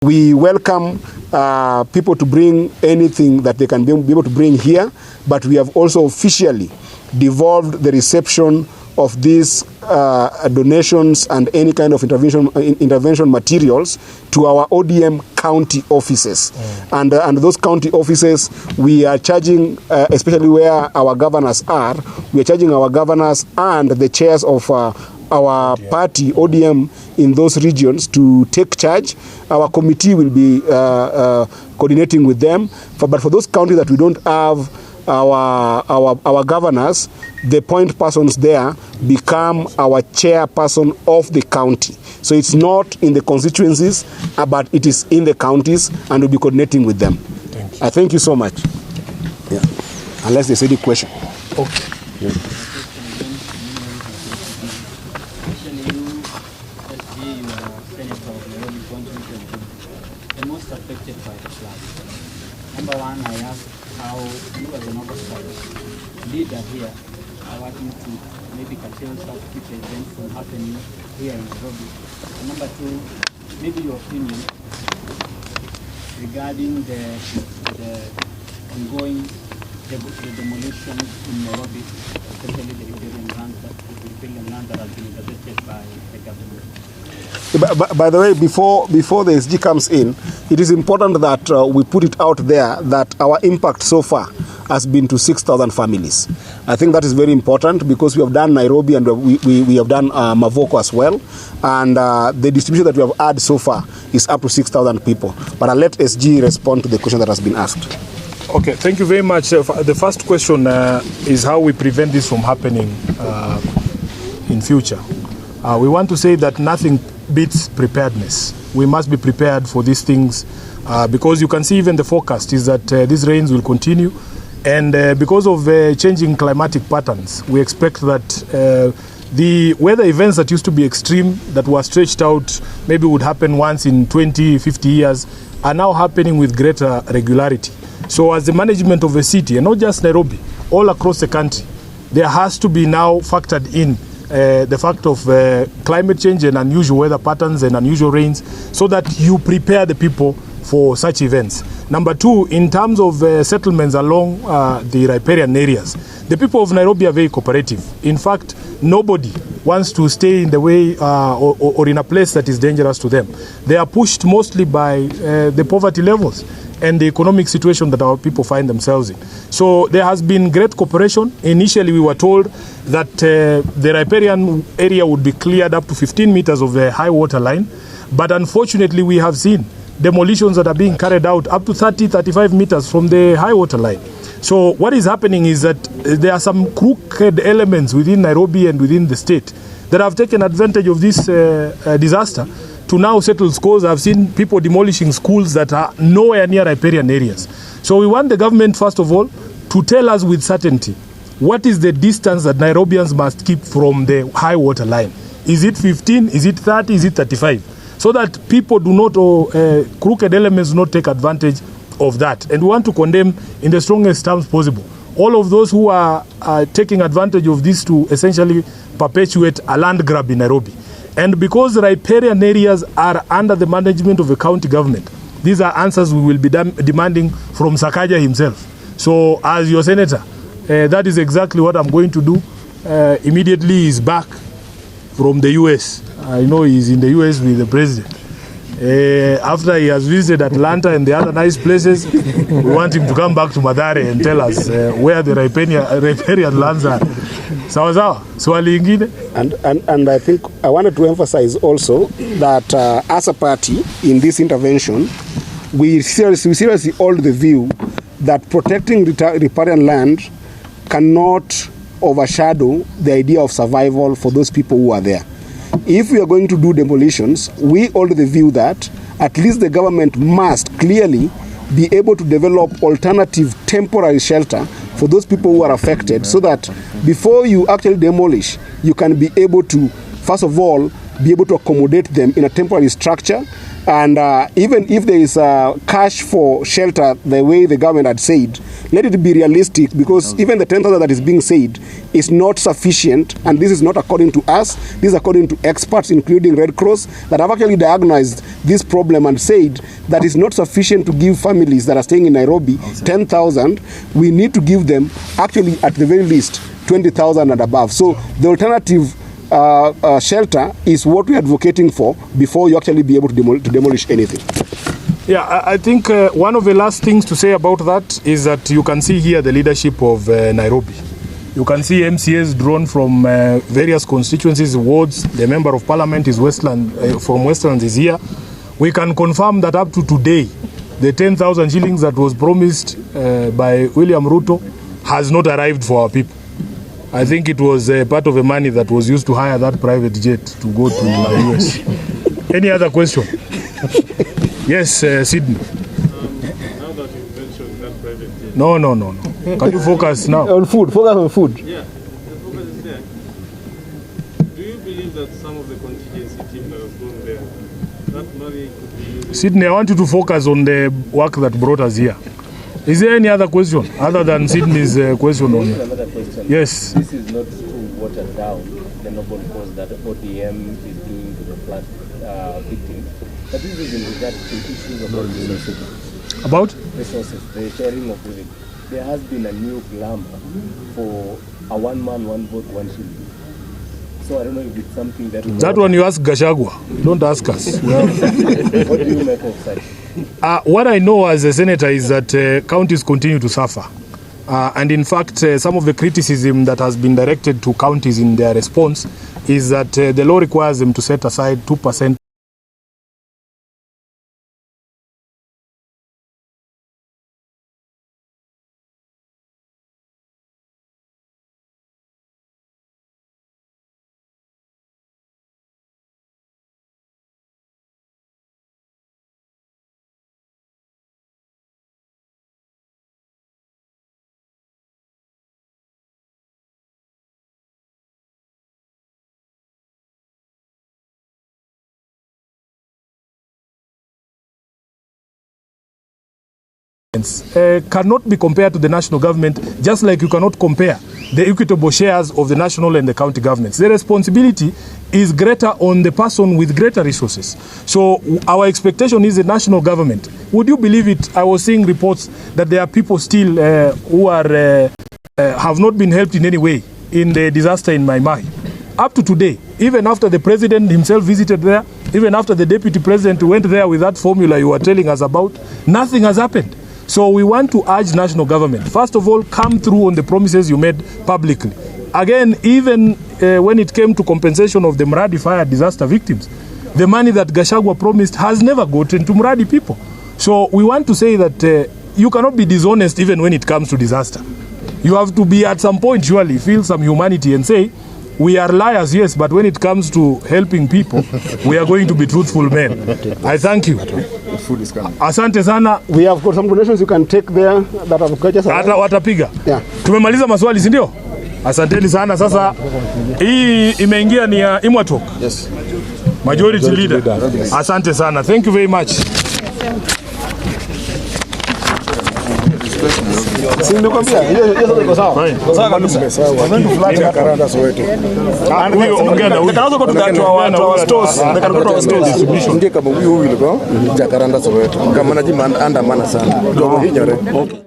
We welcome people to bring anything that they can be able to bring here, but we have also officially devolved the reception of these donations and any kind of intervention materials to our ODM county offices. And those county offices, we are charging, especially where our governors are, we are charging our governors and the chairs of our party, ODM, in those regions to take charge. Our committee will be coordinating with them. But for those counties that we don't have our governors, the point persons there become our chairperson of the county. So it's not in the constituencies, but it is in the counties, and we'll be coordinating with them. Thank you. Thank you so much. Yeah. Unless there's any question. Okay. Yeah. The most affected by the flood. Number one, I asked how you as an oversight leader here are working to maybe curtail such future events from happening here in Nairobi. And number two, maybe your opinion regarding the ongoing demolition in Nairobi, especially the Riparian land that has been intercepted by the government. By the way, before the SG comes in, it is important that we put it out there that our impact so far has been to 6,000 families. I think that is very important because we have done Nairobi and we have done Mavoko as well. And the distribution that we have had so far is up to 6,000 people. But I'll let SG respond to the question that has been asked. Okay, thank you very much. The first question is how we prevent this from happening in future. We want to say that nothing beats preparedness. We must be prepared for these things because you can see even the forecast is that these rains will continue, and because of changing climatic patterns, we expect that the weather events that used to be extreme, that were stretched out, maybe would happen once in 20, 50 years, are now happening with greater regularity. So as the management of a city, and not just Nairobi, all across the country, there has to be now factored in the fact of climate change and unusual weather patterns and unusual rains, so that you prepare the people for such events. Number two, in terms of settlements along the riparian areas, the people of Nairobi are very cooperative. In fact, nobody wants to stay in the way or in a place that is dangerous to them. They are pushed mostly by the poverty levels and the economic situation that our people find themselves in. So there has been great cooperation. Initially, we were told that the riparian area would be cleared up to 15 meters of the high water line. But unfortunately, we have seen demolitions that are being carried out up to 30, 35 meters from the high water line. So what is happening is that there are some crooked elements within Nairobi and within the state that have taken advantage of this disaster to now settle scores. I've seen people demolishing schools that are nowhere near riparian areas. So we want the government, first of all, to tell us with certainty what is the distance that Nairobians must keep from the high water line. Is it 15? Is it 30? Is it 35? So that people do not, crooked elements do not take advantage of that. And we want to condemn in the strongest terms possible all of those who are taking advantage of this to essentially perpetuate a land grab in Nairobi. And because riparian areas are under the management of the county government, these are answers we will be demanding from Sakaja himself. So as your senator, that is exactly what I'm going to do. Immediately he's back from the US. I know he's in the US with the president. After he has visited Atlanta and the other nice places, we want him to come back to Mathare and tell us where the riparian lands are. Sawa sawa, swali ingine. And I think I wanted to emphasize also that as a party in this intervention, we seriously hold the view that protecting riparian land cannot overshadow the idea of survival for those people who are there. If we are going to do demolitions, we hold the view that at least the government must clearly be able to develop alternative temporary shelter for those people who are affected, so that before you actually demolish, you can be able to, first of all, be able to accommodate them in a temporary structure, And even if there is cash for shelter, the way the government had said, let it be realistic, because even the 10,000 that is being said is not sufficient. And this is not according to us. This is according to experts, including Red Cross, that have actually diagnosed this problem and said that is not sufficient to give families that are staying in Nairobi 10,000. We need to give them, actually, at the very least, 20,000 and above. So the alternative shelter is what we're advocating for before you actually be able to demolish anything. Yeah, I think one of the last things to say about that is that you can see here the leadership of Nairobi. You can see MCAs drawn from various constituencies, wards. The member of parliament is from Westlands is here. We can confirm that up to today, the 10,000 shillings that was promised by William Ruto has not arrived for our people. I think it was part of the money that was used to hire that private jet to go to the US. Any other question? Yes, Sydney. Now that you mentioned that private jet. No. Can you focus now? On food, focus on food. Yeah, the focus is there. Do you believe that some of the contingency team that has gone there, that money could be used? Sydney, I want you to focus on the work that brought us here. Is there any other question other than Sydney's question on it? Another question. Yes. This is not to water down the noble cause that ODM is doing to the flood victims, but this is in regard to issues about resources. About? Resources, the sharing of living. There has been a new glamour for a one man, one vote, one shilling. So I don't know if it's something that one you ask Gachagua. Don't ask us. What do you make of such? What I know as a senator is that counties continue to suffer. And in fact, some of the criticism that has been directed to counties in their response is that the law requires them to set aside 2% cannot be compared to the national government, just like you cannot compare the equitable shares of the national and the county governments. The responsibility is greater on the person with greater resources. So our expectation is the national government. Would you believe it? I was seeing reports that there are people still who are have not been helped in any way in the disaster in Mai Mai. Up to today, even after the president himself visited there, even after the deputy president went there with that formula you were telling us about, nothing has happened. So we want to urge national government, first of all, come through on the promises you made publicly. Again, even when it came to compensation of the Mradi fire disaster victims, the money that Gachagua promised has never gotten to Mradi people. So we want to say that you cannot be dishonest even when it comes to disaster. You have to be at some point, surely, feel some humanity and say, we are liars, yes, but when it comes to helping people, we are going to be truthful men. I thank you. Food is coming. Asante sana. We have got some donations you can take there that have got just Hata watapiga. Yeah. Tumemaliza maswali, si ndio? Asanteni sana. Sasa hii imeingia ni ya Imwatok. Yes. Majority leader. Asante sana. Thank you very much. Si nikwambia hiyo sasa iko sawa. Sawa kabisa. Wanaenda fulani ya Karanda Soweto. Huyo ongea na huyo. Kanaanza kutugatua watu wa stores. Kanakutoa stores distribution. Ndiye kama huyu yuko Jakaranda Soweto. Kama najima andamana sana. Ndio hinyore. Okay.